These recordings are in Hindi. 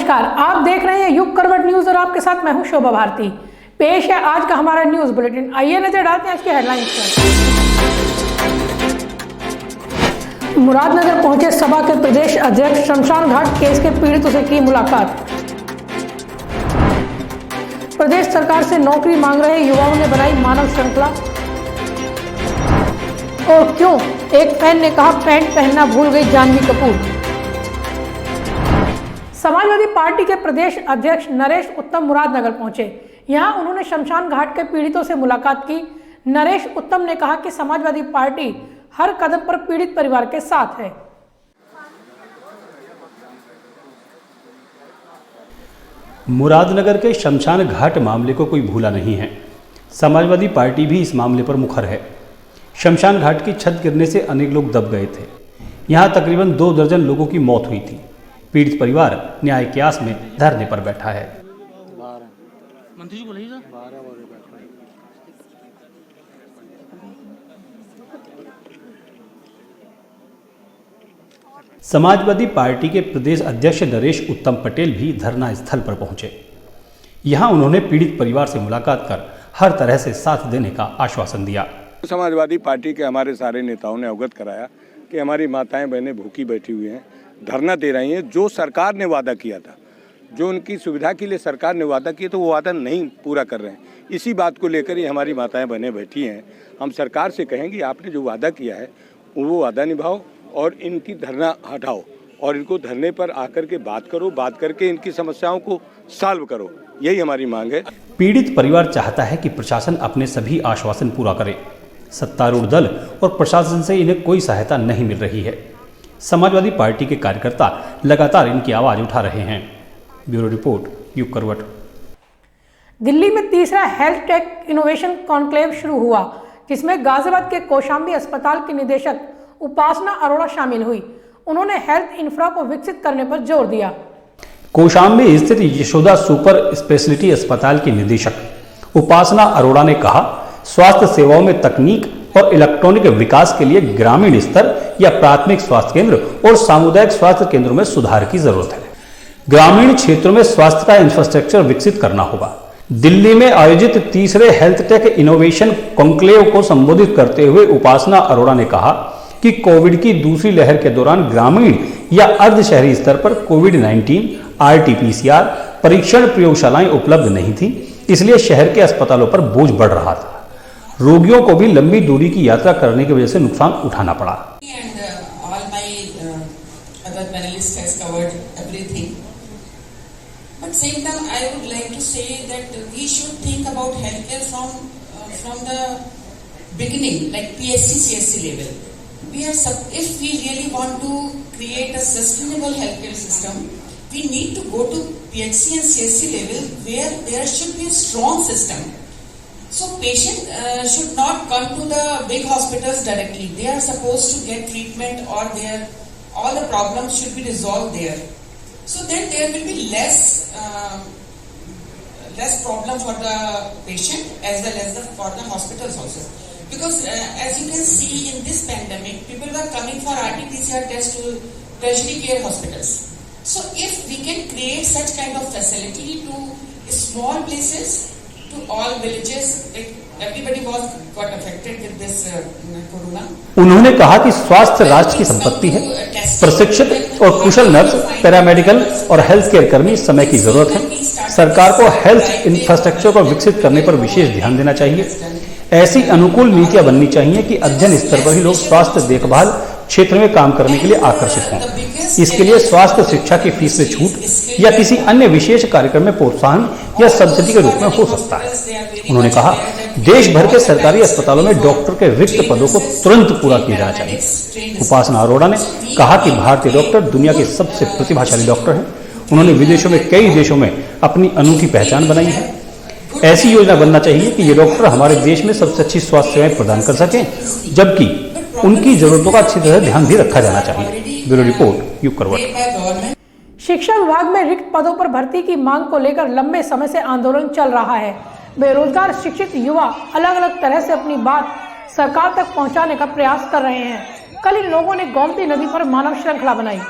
नमस्कार, आप देख रहे हैं युग करवट न्यूज और आपके साथ मैं हूं शोभा भारती। पेश है आज का हमारा न्यूज बुलेटिन। आइए नजर डालते हैं आज की हेडलाइंस पर। मुरादनगर पहुंचे सपा के प्रदेश अध्यक्ष, शमशान घाट केस के पीड़ितों से की मुलाकात। प्रदेश सरकार से नौकरी मांग रहे युवाओं ने बनाई मानव श्रृंखला। और क्यों एक फैन ने कहा पैंट पहनना भूल गई जानवी कपूर। समाजवादी पार्टी के प्रदेश अध्यक्ष नरेश उत्तम मुरादनगर पहुंचे। यहां उन्होंने शमशान घाट के पीड़ितों से मुलाकात की। नरेश उत्तम ने कहा कि समाजवादी पार्टी हर कदम पर पीड़ित परिवार के साथ है। मुरादनगर के शमशान घाट मामले को कोई भूला नहीं है। समाजवादी पार्टी भी इस मामले पर मुखर है। शमशान घाट की छत गिरने से अनेक लोग दब गए थे। यहां तकरीबन 2 दर्जन लोगों की मौत हुई थी। पीड़ित परिवार न्याय के आस में धरने पर बैठा है। समाजवादी पार्टी के प्रदेश अध्यक्ष नरेश उत्तम पटेल भी धरना स्थल पर पहुंचे। यहां उन्होंने पीड़ित परिवार से मुलाकात कर हर तरह से साथ देने का आश्वासन दिया। समाजवादी पार्टी के हमारे सारे नेताओं ने अवगत कराया कि हमारी माताएं बहनें भूखी बैठी हुई हैं, धरना दे रही हैं। जो सरकार ने वादा किया था, जो उनकी सुविधा के लिए सरकार ने वादा किया, तो वो वादा नहीं पूरा कर रहे हैं। इसी बात को लेकर ही हमारी माताएं बहनें बैठी हैं। हम सरकार से कहेंगे आपने जो वादा किया है वो वादा निभाओ और इनकी धरना हटाओ और इनको धरने पर आकर के बात करो, बात करके इनकी समस्याओं को सॉल्व करो। यही हमारी मांग है। पीड़ित परिवार चाहता है कि प्रशासन अपने सभी आश्वासन पूरा करे। सत्तारूढ़ दल और प्रशासन से इन्हें कोई सहायता नहीं मिल रही है। समाजवादी पार्टी के कार्यकर्ता लगातार इनकी आवाज उठा रहे हैं। ब्यूरो रिपोर्ट, युग करवट। दिल्ली में तीसरा हेल्थ टेक इनोवेशन कॉन्क्लेव शुरू हुआ, जिसमें गाजियाबाद के कौशाम्बी अस्पताल की निदेशक उपासना अरोड़ा शामिल हुई। उन्होंने हेल्थ इंफ्रा को विकसित करने पर जोर दिया। कौशाम्बी स्थित यशोदा सुपर स्पेशलिटी अस्पताल की निदेशक उपासना अरोड़ा ने कहा, स्वास्थ्य सेवाओं में तकनीक और इलेक्ट्रॉनिक विकास के लिए ग्रामीण स्तर या प्राथमिक स्वास्थ्य केंद्र और सामुदायिक स्वास्थ्य केंद्रों में सुधार की जरूरत है। ग्रामीण क्षेत्रों में स्वास्थ्य का इंफ्रास्ट्रक्चर विकसित करना होगा। दिल्ली में आयोजित तीसरे हेल्थ टेक इनोवेशन कॉन्क्लेव को संबोधित करते हुए उपासना अरोड़ा ने कहा कि कोविड की दूसरी लहर के दौरान ग्रामीण या अर्ध शहरी स्तर पर कोविड-19 RT-PCR परीक्षण प्रयोगशालाएं उपलब्ध नहीं थी, इसलिए शहर के अस्पतालों पर बोझ बढ़ रहा था। रोगियों को भी लंबी दूरी की यात्रा करने की वजह से नुकसान उठाना पड़ा। But same time, I would like to say that we should think about healthcare from the beginning, like PSC, CSC level. If we really want to create a sustainable healthcare system, we need to go to PHC and CSC level where there should be a strong system. So patient should not come to the big hospitals directly. They are supposed to get treatment or all the problems should be resolved there. So then there will be less problem for the patient as well as for the hospitals also. Because as you can see in this pandemic, people were coming for RT-PCR test to tertiary care hospitals. So if we can create such kind of facility to small places, to all villages, everybody got affected with this corona. उन्होंने कहा कि स्वास्थ्य राष्ट्र की संपत्ति है। प्रशिक्षित और कुशल नर्स, पैरामेडिकल और हेल्थ केयर कर्मी समय की जरूरत है। सरकार को हेल्थ इंफ्रास्ट्रक्चर को विकसित करने पर विशेष ध्यान देना चाहिए। ऐसी अनुकूल नीतियां बननी चाहिए कि अध्ययन स्तर पर ही लोग स्वास्थ्य देखभाल क्षेत्र में काम करने के लिए आकर्षित हों। इसके लिए स्वास्थ्य शिक्षा की फीस में छूट या किसी अन्य विशेष कार्यक्रम में प्रोत्साहन या सब्सिडी के रूप में हो सकता है। उन्होंने कहा, देश भर के सरकारी अस्पतालों में डॉक्टर के रिक्त पदों को तुरंत पूरा किया जाना चाहिए। उपासना अरोड़ा ने कहा कि भारतीय डॉक्टर दुनिया के सबसे प्रतिभाशाली डॉक्टर हैं। उन्होंने विदेशों में कई देशों में अपनी अनूठी पहचान बनाई है। ऐसी योजना बनना चाहिए कि ये डॉक्टर हमारे देश में सबसे अच्छी स्वास्थ्य सेवाएं प्रदान कर सकें, जबकि उनकी जरूरतों का अच्छी तरह ध्यान भी रखा जाना चाहिए। ब्यूरो रिपोर्ट, युग करवट। शिक्षा विभाग में रिक्त पदों पर भर्ती की मांग को लेकर लंबे समय से आंदोलन चल रहा है। बेरोजगार शिक्षित युवा अलग अलग तरह से अपनी बात सरकार तक पहुंचाने का प्रयास कर रहे हैं। कल इन लोगों ने गोमती नदी पर मानव श्रृंखला बनाई।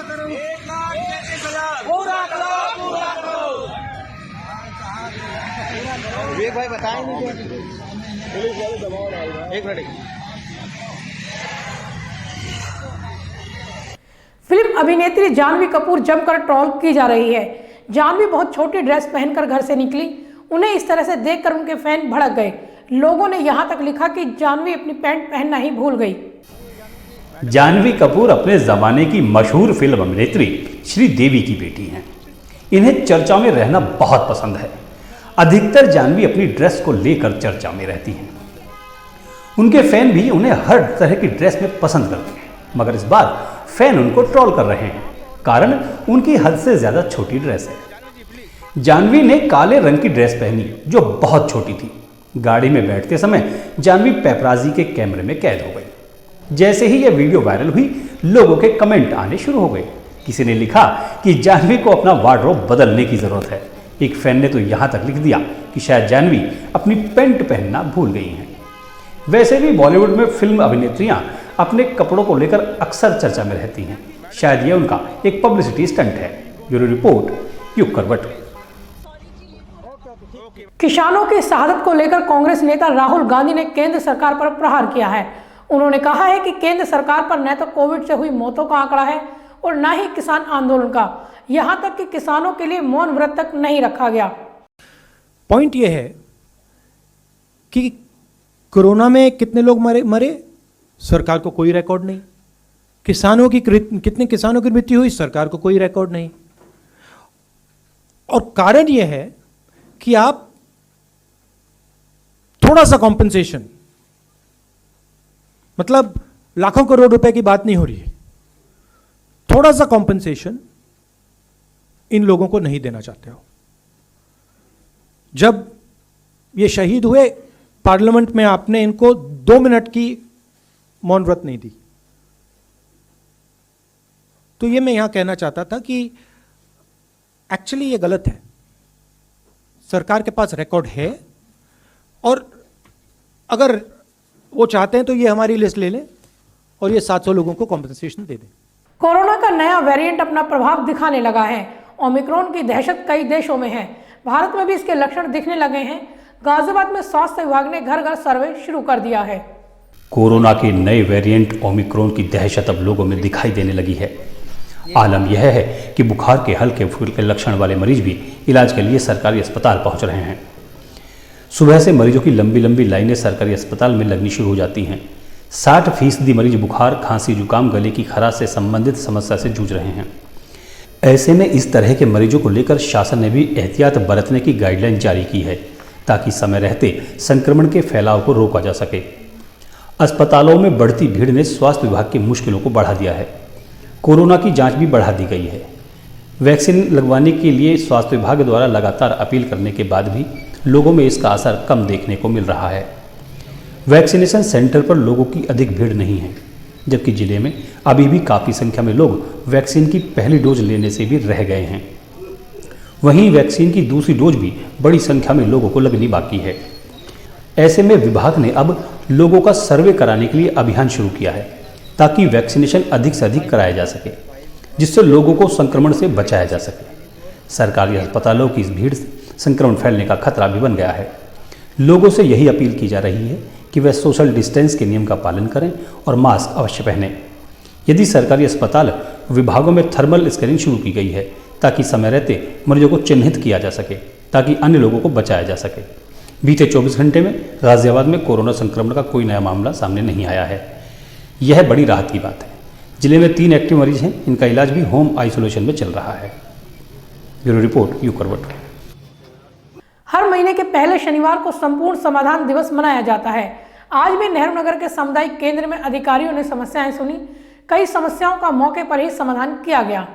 करो 1,33,000 पूरा करो विवेक भाई बताएं नहीं एक मिनट। फिल्म अभिनेत्री जानवी कपूर जमकर ट्रोल की जा रही है। जानवी बहुत छोटी ड्रेस पहनकर घर से निकली। उन्हें इस तरह से देखकर उनके फैन भड़क गए। लोगों ने यहां तक लिखा कि जानवी अपनी पैंट पहनना ही भूल गई। जानवी कपूर अपने जमाने की मशहूर फिल्म अभिनेत्री श्रीदेवी की बेटी हैं। इन्हें चर्चा में रहना बहुत पसंद है। अधिकतर जानवी अपनी ड्रेस को लेकर चर्चा में रहती हैं। उनके फैन भी उन्हें हर तरह की ड्रेस में पसंद करते हैं, मगर इस बार फैन उनको ट्रोल कर रहे हैं। कारण उनकी हद से ज्यादा छोटी ड्रेस है। जानवी ने काले रंग की ड्रेस पहनी जो बहुत छोटी थी। गाड़ी में बैठते समय जानवी पेपराजी के कैमरे में कैद हो गई। जैसे ही यह वीडियो वायरल हुई, लोगों के कमेंट आने शुरू हो गए। किसी ने लिखा कि जानवी को अपना वार्डरोब बदलने की जरूरत है। एक फैन ने तो यहां तक लिख दिया कि शायद जानवी अपनी पैंट पहनना भूल गई हैं। वैसे भी बॉलीवुड में फिल्म अभिनेत्रियां अपने कपड़ों को लेकर अक्सर चर्चा में रहती हैं। शायद यह उनका एक पब्लिसिटी स्टंट है। ब्यूरो रिपोर्ट, युग करवट। किसानों की शहादत को लेकर कांग्रेस नेता राहुल गांधी ने केंद्र सरकार पर प्रहार किया है। उन्होंने कहा है कि केंद्र सरकार पर न तो कोविड से हुई मौतों का आंकड़ा है और न ही किसान आंदोलन का। यहां तक कि किसानों के लिए मौन व्रत तक नहीं रखा गया। पॉइंट यह है कि कोरोना में कितने लोग मरे सरकार को कोई रिकॉर्ड नहीं। कितने किसानों की मृत्यु हुई सरकार को कोई रिकॉर्ड नहीं। और कारण यह है कि आप थोड़ा सा कॉम्पेंसेशन, मतलब लाखों करोड़ रुपए की बात नहीं हो रही है, थोड़ा सा कॉम्पेंसेशन इन लोगों को नहीं देना चाहते हो। जब ये शहीद हुए पार्लियामेंट में आपने इनको 2 मिनट की मौन व्रत नहीं दी। तो ये मैं यहां कहना चाहता था कि एक्चुअली ये गलत है। सरकार के पास रिकॉर्ड है और अगर वो चाहते हैं तो ये हमारी लिस्ट ले लें और ये 700 लोगों को कॉम्पेंसेशन दे दें। कोरोना का नया वेरिएंट अपना प्रभाव दिखाने लगा है। ओमिक्रॉन की दहशत कई देशों में है। भारत में भी इसके लक्षण दिखने लगे हैं। गाजियाबाद में स्वास्थ्य विभाग ने घर घर सर्वे शुरू कर दिया है। कोरोना के नए वेरिएंट ओमिक्रॉन की दहशत अब लोगों में दिखाई देने लगी है। आलम यह है कि बुखार के हल्के फुल्के लक्षण वाले मरीज भी इलाज के लिए सरकारी अस्पताल पहुंच रहे हैं। सुबह से मरीजों की लंबी लंबी लाइनें सरकारी अस्पताल में लगनी शुरू हो जाती हैं। 60% मरीज बुखार, खांसी, जुकाम, गले की खराश से संबंधित समस्या से जूझ रहे हैं। ऐसे में इस तरह के मरीजों को लेकर शासन ने भी एहतियात बरतने की गाइडलाइन जारी की है ताकि समय रहते संक्रमण के फैलाव को रोका जा सके। अस्पतालों में बढ़ती भीड़ ने स्वास्थ्य विभाग की मुश्किलों को बढ़ा दिया है। कोरोना की जांच भी बढ़ा दी गई है। वैक्सीन लगवाने के लिए स्वास्थ्य विभाग द्वारा लगातार अपील करने के बाद भी लोगों में इसका असर कम देखने को मिल रहा है। वैक्सीनेशन सेंटर पर लोगों की अधिक भीड़ नहीं है, जबकि जिले में अभी भी काफ़ी संख्या में लोग वैक्सीन की पहली डोज लेने से भी रह गए हैं। वहीं वैक्सीन की दूसरी डोज भी बड़ी संख्या में लोगों को लगनी बाकी है। ऐसे में विभाग ने अब लोगों का सर्वे कराने के लिए अभियान शुरू किया है ताकि वैक्सीनेशन अधिक से अधिक कराया जा सके, जिससे लोगों को संक्रमण से बचाया जा सके। सरकारी अस्पतालों की इस भीड़ से संक्रमण फैलने का खतरा भी बन गया है। लोगों से यही अपील की जा रही है कि वे सोशल डिस्टेंस के नियम का पालन करें और मास्क अवश्य पहनें। यदि सरकारी अस्पताल विभागों में थर्मल स्कैनिंग शुरू की गई है ताकि समय रहते मरीजों को चिन्हित किया जा सके, ताकि अन्य लोगों को बचाया जा सके। बीते 24 घंटे में गाजियाबाद में कोरोना संक्रमण का कोई नया मामला सामने नहीं आया है। यह बड़ी राहत की बात है। जिले में 3 एक्टिव मरीज हैं। इनका इलाज भी होम आइसोलेशन में चल रहा है। ब्यूरो रिपोर्ट, युग करवट। हर महीने के पहले शनिवार को संपूर्ण समाधान दिवस मनाया जाता है। आज भी नेहरू नगर के सामुदायिक केंद्र में अधिकारियों ने समस्याएं सुनी। कई समस्याओं का मौके पर ही समाधान किया गया।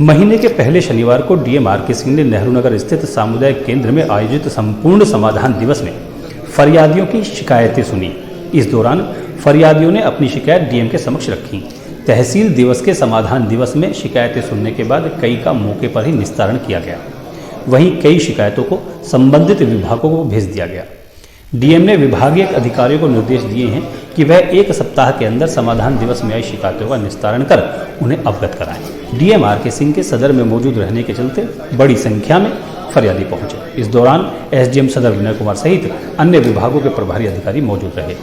महीने के पहले शनिवार को डीएम आर.के. सिंह ने नेहरू नगर स्थित सामुदायिक केंद्र में आयोजित संपूर्ण समाधान दिवस में फरियादियों की शिकायतें सुनी। इस दौरान फरियादियों ने अपनी शिकायत डीएम के समक्ष रखी। तहसील दिवस के समाधान दिवस में शिकायतें सुनने के बाद कई का मौके पर ही निस्तारण किया गया। वहीं कई शिकायतों को संबंधित विभागों को भेज दिया गया। डीएम ने विभागीय अधिकारियों को निर्देश दिए हैं कि वह 1 सप्ताह के अंदर समाधान दिवस में आई शिकायतों का निस्तारण कर उन्हें अवगत कराएं। डीएम आर के सिंह के सदर में मौजूद रहने के चलते बड़ी संख्या में फरियादी पहुंचे। इस दौरान एसडीएम सदर विनय कुमार सहित अन्य विभागों के प्रभारी अधिकारी मौजूद रहे।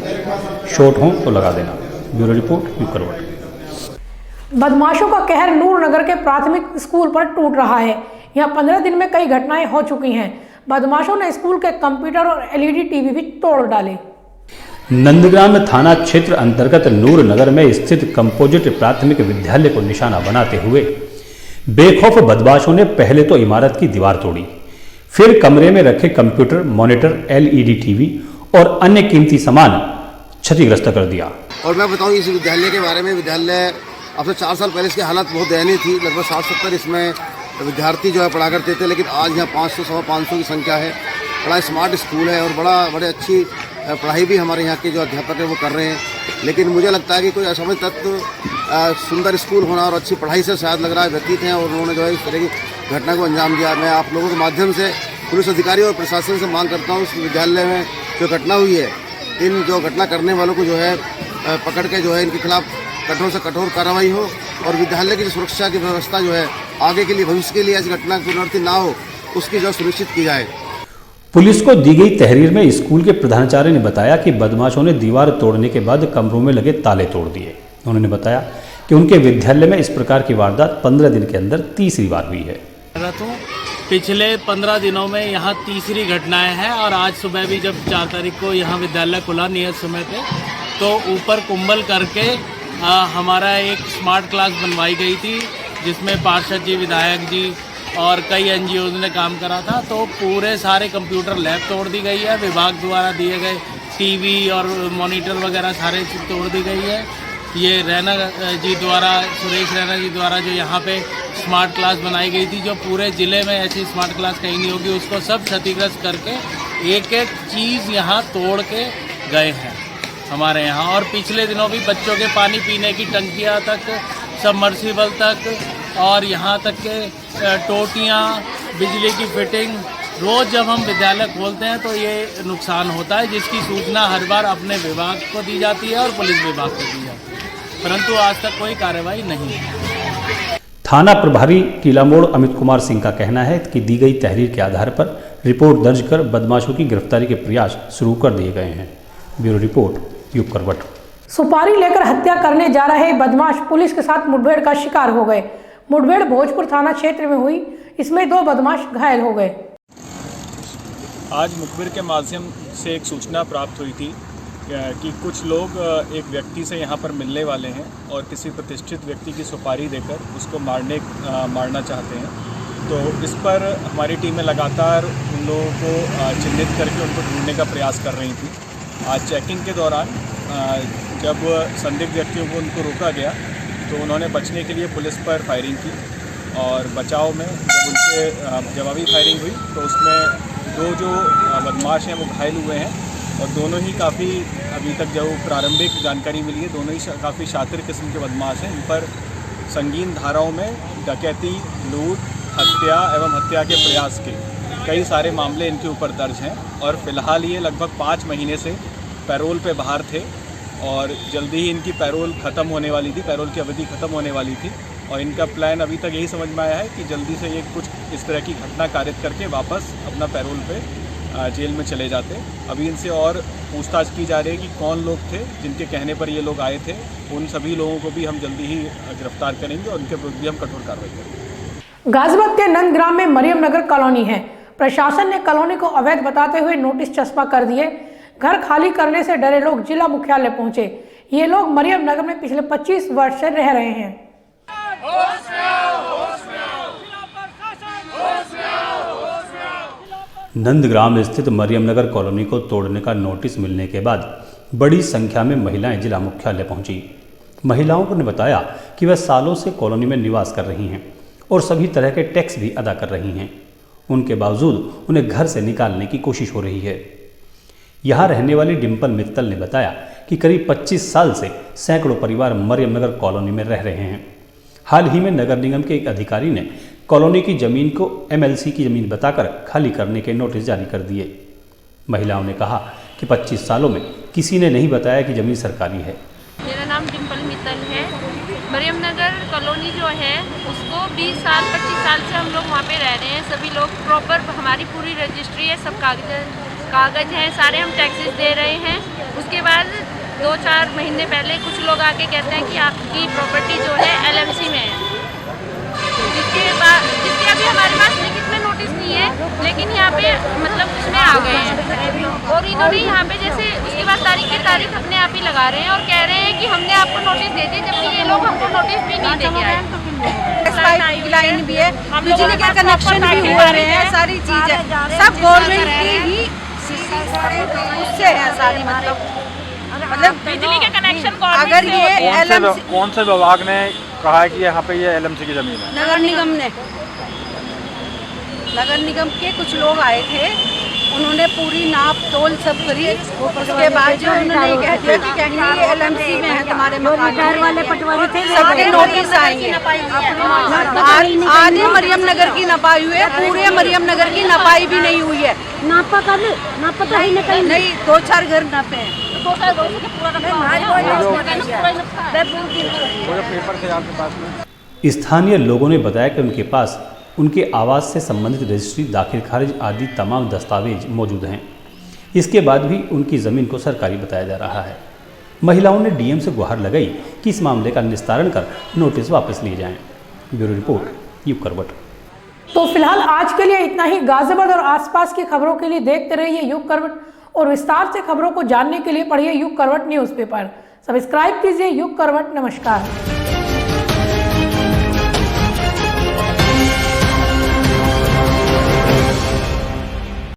शॉर्ट हो तो लगा देना। ब्यूरो रिपोर्ट, करवट। बदमाशों का कहर नूर नगर के प्राथमिक स्कूल पर टूट रहा है। यहाँ 15 दिन में कई घटनाएं हो चुकी हैं। बदमाशों ने स्कूल के कंप्यूटर और एलईडी टीवी भी तोड़ डाले। नंदग्राम थाना क्षेत्र अंतर्गत नूर नगर में स्थित कंपोजिट प्राथमिक विद्यालय को निशाना बनाते हुए बेखौफ बदमाशों ने पहले तो इमारत की दीवार तोड़ी, फिर कमरे में रखे कंप्यूटर, मॉनिटर, एलईडी टीवी और अन्य कीमती सामान क्षतिग्रस्त कर दिया। और मैं बताऊं इस विद्यालय के बारे में, विद्यालय अब से 4 साल पहले इसकी हालत बहुत दयनीय थी। लगभग 60-70 इसमें विद्यार्थी जो है पढ़ा करते थे, लेकिन आज यहाँ 500-550 की संख्या है। बड़ा स्मार्ट स्कूल है और बड़े अच्छी पढ़ाई भी हमारे यहाँ के जो अध्यापक हैं वो कर रहे हैं। लेकिन मुझे लगता है कि कोई असामान्य तत्व सुंदर स्कूल होना और अच्छी पढ़ाई से शायद लग रहा है व्यतीत हैं और उन्होंने जो है इस तरह की घटना को अंजाम दिया। मैं आप लोगों के माध्यम से पुलिस अधिकारियों और प्रशासन से मांग करता हूँ, इस विद्यालय में जो घटना हुई है, इन जो घटना करने वालों को जो है पकड़ के जो है इनके खिलाफ कठोर से कठोर कार्रवाई हो और विद्यालय की जो सुरक्षा की व्यवस्था जो है आगे के लिए, भविष्य के लिए ऐसी घटना की पुनरावृत्ति ना हो, उसकी जो सुनिश्चित की जाए। पुलिस को दी गई तहरीर में स्कूल के प्रधानाचार्य ने बताया कि बदमाशों ने दीवार तोड़ने के बाद कमरों में लगे ताले तोड़ दिए। उन्होंने बताया कि उनके विद्यालय में इस प्रकार की वारदात 15 दिन के अंदर तीसरी बार हुई है। तो पिछले 15 दिनों में यहाँ तीसरी घटनाएं हैं और आज सुबह भी जब 4 तारीख को यहाँ विद्यालय खुला नियत समय पे, तो ऊपर कुंभल करके हमारा एक स्मार्ट क्लास बनवाई गई थी जिसमें पार्षद जी, विधायक जी और कई एनजीओ ने काम करा था। तो पूरे सारे कंप्यूटर लैब तोड़ दी गई है, विभाग द्वारा दिए गए टीवी और मॉनिटर वगैरह सारे तोड़ दी गई है। ये रैना जी द्वारा, सुरेश रैना जी द्वारा जो यहाँ पे स्मार्ट क्लास बनाई गई थी, जो पूरे ज़िले में ऐसी स्मार्ट क्लास कहीं नहीं होगी, उसको सब क्षतिग्रस्त करके एक एक चीज़ यहाँ तोड़ के गए हैं हमारे यहाँ। और पिछले दिनों भी बच्चों के पानी पीने की टंकियाँ तक, सबमर्सिबल तक और यहाँ तक के टोटियाँ, बिजली की फिटिंग, रोज़ जब हम विद्यालय खोलते हैं तो ये नुकसान होता है, जिसकी सूचना हर बार अपने विभाग को दी जाती है और पुलिस विभाग को दी जाती है, परंतु आज तक कोई कार्रवाई नहीं है। थाना प्रभारी टीलामोड़ अमित कुमार सिंह का कहना है कि दी गई तहरीर के आधार पर रिपोर्ट दर्ज कर बदमाशों की गिरफ्तारी के प्रयास शुरू कर दिए गए हैं। ब्यूरो रिपोर्ट, करवट। सुपारी लेकर हत्या करने जा रहे बदमाश पुलिस के साथ मुठभेड़ का शिकार हो गए। मुठभेड़ भोजपुर थाना क्षेत्र में हुई, इसमें 2 बदमाश घायल हो गए। आज मुखबिर के माध्यम से एक सूचना प्राप्त हुई थी कि कुछ लोग एक व्यक्ति से यहाँ पर मिलने वाले हैं और किसी प्रतिष्ठित व्यक्ति की सुपारी देकर उसको मारना चाहते हैं। तो इस पर हमारी टीमें लगातार उन लोगों को चिन्हित करके उनको ढूंढने का प्रयास कर रही थी। आज चेकिंग के दौरान जब संदिग्ध व्यक्तियों को उनको रोका गया तो उन्होंने बचने के लिए पुलिस पर फायरिंग की और बचाव में जब उनसे जवाबी फायरिंग हुई तो उसमें 2 जो बदमाश हैं वो घायल हुए हैं और दोनों ही काफ़ी, अभी तक जो प्रारंभिक जानकारी मिली है, दोनों ही काफ़ी शातिर किस्म के बदमाश हैं। इन पर संगीन धाराओं में डकैती, लूट, हत्या एवं हत्या के प्रयास के कई सारे मामले इनके ऊपर दर्ज हैं और फिलहाल ये लगभग 5 महीने से पैरोल पे बाहर थे और जल्दी ही इनकी पैरोल ख़त्म होने वाली थी, पैरोल की अवधि ख़त्म होने वाली थी और इनका प्लान अभी तक यही समझ में आया है कि जल्दी से ये कुछ इस तरह की घटना कारित करके वापस अपना पैरोल पे जेल में चले जाते। अभी इनसे और पूछताछ की जा रही है कि कौन लोग थे जिनके कहने पर ये लोग आए थे। उन सभी लोगों को भी हम जल्दी ही गिरफ्तार करेंगे और उनके विरुद्ध भी हम कठोर कार्रवाई करेंगे। गाजियाबाद के नंदग्राम में मरियम नगर कॉलोनी है। प्रशासन ने कॉलोनी को अवैध बताते हुए नोटिस चस्पा कर दिए। घर खाली करने से डरे लोग जिला मुख्यालय पहुंचे। ये लोग मरियम नगर में पिछले 25 वर्ष से रह रहे हैं। नंदग्राम स्थित मरियम नगर कॉलोनी को तोड़ने का नोटिस मिलने के बाद बड़ी संख्या में महिलाएं जिला मुख्यालय पहुंची। महिलाओं ने बताया कि वह सालों से कॉलोनी में निवास कर रही हैं और सभी तरह के टैक्स भी अदा कर रही हैं। उनके बावजूद उन्हें घर से निकालने की कोशिश हो रही है। यहाँ रहने वाली डिम्पल मित्तल ने बताया कि करीब 25 साल से सैकड़ों परिवार मरियम नगर कॉलोनी में रह रहे हैं। हाल ही में नगर निगम के एक अधिकारी ने कॉलोनी की जमीन को MLC की जमीन बताकर खाली करने के नोटिस जारी कर दिए। महिलाओं ने कहा कि 25 सालों में किसी ने नहीं बताया कि ज़मीन सरकारी है। मेरा नाम डिम्पल मित्तल है। मरियम नगर कॉलोनी जो है उसको 20 साल 25 साल से हम लोग वहाँ पे रह रहे हैं। सभी लोग प्रॉपर, हमारी पूरी रजिस्ट्री है, सब कागज़ हैं, सारे हम टैक्सेस दे रहे हैं। उसके बाद 2-4 महीने पहले कुछ लोग आके कहते हैं कि आपकी प्रॉपर्टी जो है LMC में है, जिसके अभी हमारे पास लिखित में नोटिस नहीं है, लेकिन यहाँ पे मतलब उसमें आ गए हैं। और इन्होंने यहाँ पे जैसे उसके बाद तारीख के तारीख अपने आप ही लगा रहे हैं और कह रहे हैं कि हमने आपको नोटिस दे दिए, जबकि ये लोग हमको नोटिस भी नहीं देके आए। लाइन भी है, बिजली के कनेक्शन भी हो रहे हैं, सारी चीजें सब गवर्नमेंट की ही उससे है सारी, मतलब बिजली के कनेक्शन अगर ये कौन से विभाग ने कहा है कि यहाँ पे ये LMC की ज़मीन है? नगर निगम के कुछ लोग आए थे, उन्होंने पूरी नाप तोल सब करी। उसके बाद जो उन्होंने कह दिया कि कहीं LMC में है तुम्हारे मकान वाले पटवारी थे, सबके नोटिस आएंगे। आधे मरियम नगर की नपाई हुई है, पूरे मरियम नगर की नपाई भी नहीं हुई है। नापा तो नहीं, 2-4 घर नापे हैं। स्थानीय लोगों ने बताया कि उनके पास उनके आवास से संबंधित रजिस्ट्री, दाखिल खारिज आदि तमाम दस्तावेज मौजूद हैं। इसके बाद भी उनकी ज़मीन को सरकारी बताया जा रहा है। महिलाओं ने DM से गुहार लगाई कि इस मामले का निस्तारण कर नोटिस वापस लिए जाएं। ब्यूरो रिपोर्ट, युग करवट। तो फिलहाल आज के लिए इतना ही। गाजियाबाद और आसपास की खबरों के लिए देखते रहिए युग करवट और विस्तार से खबरों को जानने के लिए पढ़िए युग करवट न्यूज़पेपर। सब्सक्राइब कीजिए युग करवट। नमस्कार।